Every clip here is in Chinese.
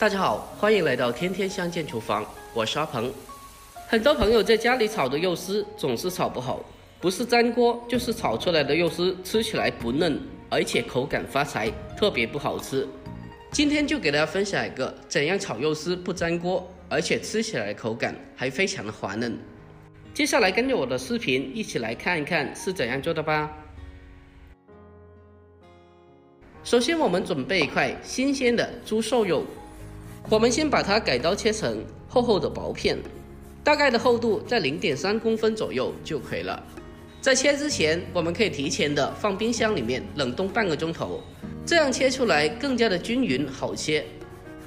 大家好，欢迎来到天天相见厨房，我是阿鹏。很多朋友在家里炒的肉丝总是炒不好，不是粘锅就是炒出来的肉丝吃起来不嫩，而且口感发柴，特别不好吃。今天就给大家分享一个怎样炒肉丝不粘锅，而且吃起来口感还非常的滑嫩。接下来跟着我的视频一起来看一看是怎样做的吧。首先我们准备一块新鲜的猪瘦肉，我们先把它改刀切成厚厚的薄片，大概的厚度在 0.3公分左右就可以了。在切之前，我们可以提前的放冰箱里面冷冻半个钟头，这样切出来更加的均匀好切。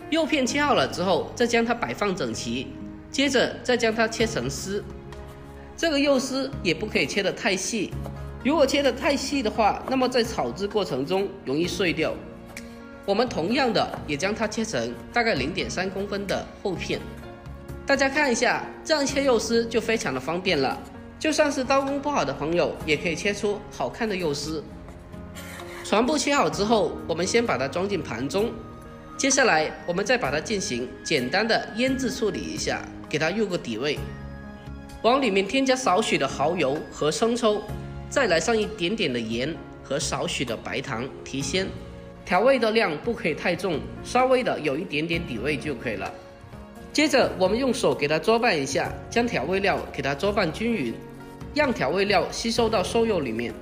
肉片切好了之后，再将它摆放整齐，接着再将它切成丝。这个肉丝也不可以切得太细，如果切得太细的话，那么在炒制过程中容易碎掉。我们同样的也将它切成大概 0.3公分的厚片。大家看一下，这样切肉丝就非常的方便了，就算是刀工不好的朋友也可以切出好看的肉丝。全部切好之后，我们先把它装进盘中，接下来我们再把它进行简单的腌制处理一下，给它入个底味。往里面添加少许的蚝油和生抽，再来上一点点的盐和少许的白糖提鲜。调味的量不可以太重，稍微的有一点点底味就可以了。接着我们用手给它搅拌一下，将调味料给它搅拌均匀，让调味料吸收到瘦肉里面。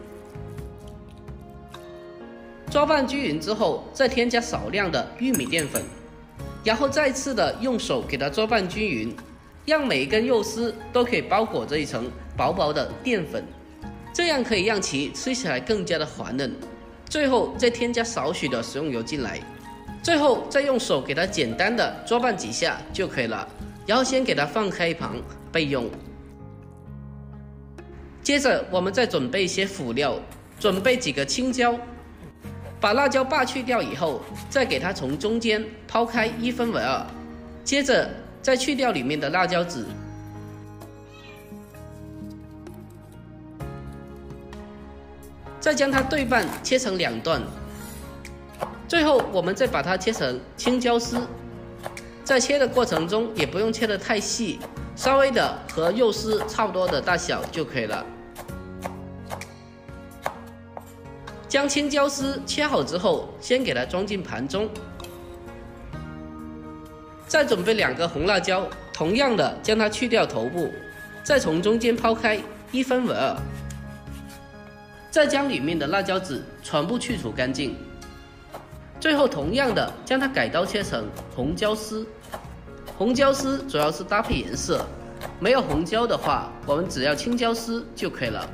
搅拌均匀之后，再添加少量的玉米淀粉，然后再次的用手给它搅拌均匀，让每一根肉丝都可以包裹着一层薄薄的淀粉，这样可以让其吃起来更加的滑嫩。最后再添加少许的食用油进来，最后再用手给它简单的搅拌几下就可以了，然后先给它放开一旁备用。接着我们再准备一些辅料，准备几个青椒，把辣椒把去掉以后，再给它从中间抛开2/1，接着再去掉里面的辣椒籽，再将它对半切成2段，最后我们再把它切成青椒丝。在切的过程中也不用切得太细，稍微的和肉丝差不多的大小就可以了。将青椒丝切好之后，先给它装进盘中，再准备2个红辣椒，同样的将它去掉头部，再从中间抛开2/1，再将里面的辣椒籽全部去除干净，最后同样的将它改刀切成红椒丝。红椒丝主要是搭配颜色，没有红椒的话，我们只要青椒丝就可以了。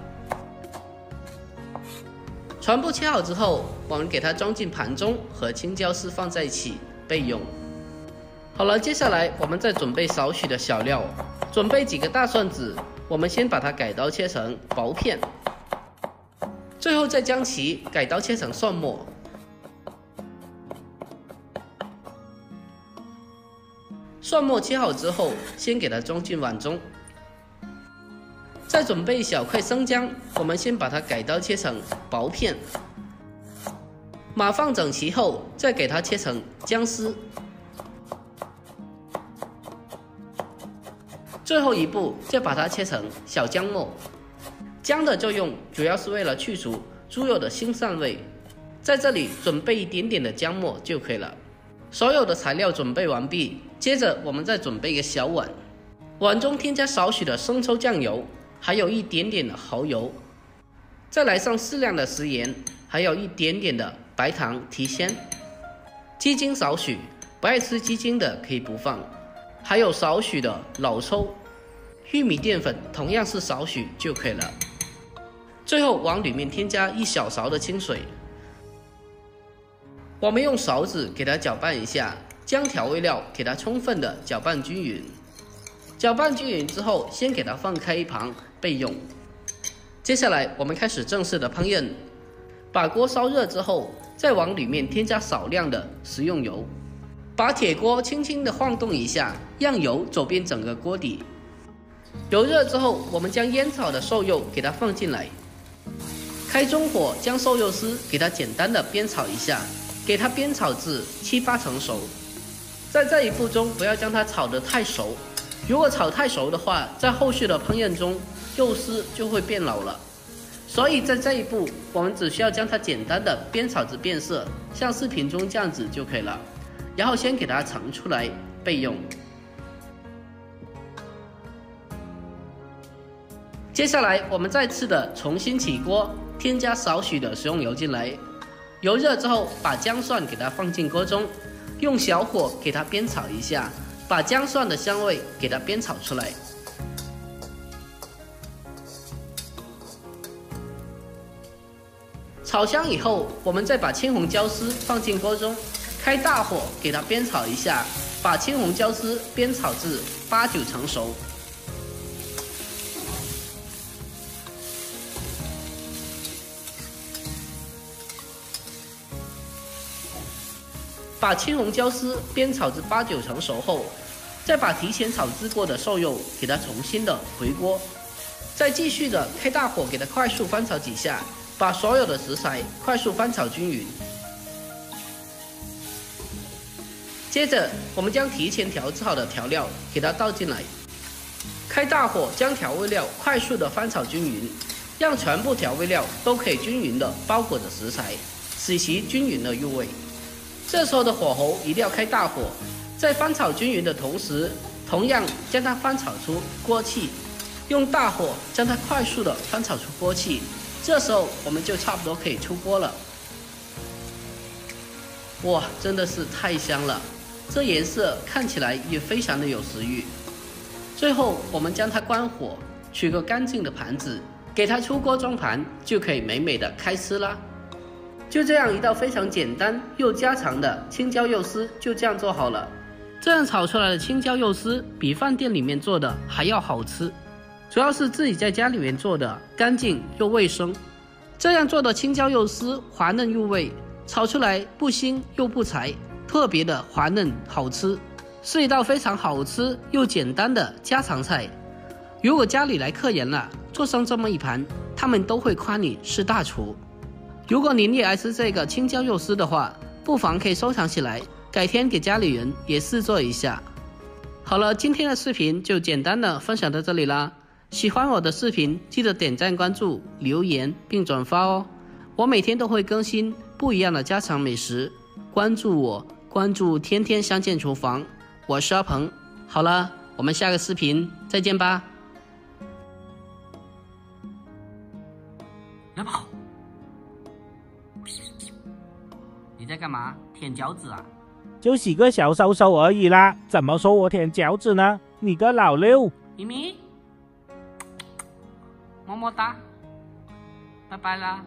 全部切好之后，我们给它装进盘中，和青椒丝放在一起备用。好了，接下来我们再准备少许的小料，准备几个大蒜籽，我们先把它改刀切成薄片，最后再将其改刀切成蒜末。蒜末切好之后，先给它装进碗中。再准备一小块生姜，我们先把它改刀切成薄片，码放整齐后，再给它切成姜丝。最后一步，再把它切成小姜末。姜的作用主要是为了去除猪肉的腥膻味，在这里准备一点点的姜末就可以了。所有的材料准备完毕，接着我们再准备一个小碗，碗中添加少许的生抽酱油，还有一点点的蚝油，再来上适量的食盐，还有一点点的白糖提鲜。鸡精少许，不爱吃鸡精的可以不放，还有少许的老抽，玉米淀粉同样是少许就可以了。最后往里面添加1小勺的清水，我们用勺子给它搅拌一下，将调味料给它充分的搅拌均匀。搅拌均匀之后，先给它放开一旁备用。接下来我们开始正式的烹饪，把锅烧热之后，再往里面添加少量的食用油，把铁锅轻轻的晃动一下，让油走遍整个锅底。油热之后，我们将腌炒的瘦肉给它放进来，开中火将瘦肉丝给它简单的煸炒一下，给它煸炒至7、8成熟。在这一步中不要将它炒得太熟，如果炒太熟的话，在后续的烹饪中肉丝就会变老了。所以在这一步，我们只需要将它简单的煸炒至变色，像视频中这样子就可以了。然后先给它盛出来备用。接下来我们再次的重新起锅，添加少许的食用油进来，油热之后把姜蒜给它放进锅中，用小火给它煸炒一下，把姜蒜的香味给它煸炒出来。炒香以后，我们再把青红椒丝放进锅中，开大火给它煸炒一下，把青红椒丝煸炒至8、9成熟。把青红椒丝煸炒至8、9成熟后，再把提前炒制过的瘦肉给它重新的回锅，再继续的开大火给它快速翻炒几下，把所有的食材快速翻炒均匀。接着我们将提前调制好的调料给它倒进来，开大火将调味料快速的翻炒均匀，让全部调味料都可以均匀的包裹着食材，使其均匀的入味。这时候的火候一定要开大火，在翻炒均匀的同时，同样将它翻炒出锅气，用大火将它快速的翻炒出锅气。这时候我们就差不多可以出锅了。哇，真的是太香了，这颜色看起来也非常的有食欲。最后我们将它关火，取个干净的盘子，给它出锅装盘，就可以美美的开吃啦。就这样一道非常简单又家常的青椒肉丝就这样做好了。这样炒出来的青椒肉丝比饭店里面做的还要好吃，主要是自己在家里面做的干净又卫生。这样做的青椒肉丝滑嫩入味，炒出来不腥又不柴，特别的滑嫩好吃，是一道非常好吃又简单的家常菜。如果家里来客人了，做上这么一盘，他们都会夸你是大厨。如果您也爱吃这个青椒肉丝的话，不妨可以收藏起来，改天给家里人也试做一下。好了，今天的视频就简单的分享到这里啦。喜欢我的视频，记得点赞、关注、留言并转发哦。我每天都会更新不一样的家常美食，关注我，关注天天相见厨房，我是阿鹏。好了，我们下个视频再见吧。别跑！你在干嘛？舔脚趾啊？就是个小瘦瘦而已啦，怎么说我舔脚趾呢？你个老六！咪咪，么么哒，拜拜啦。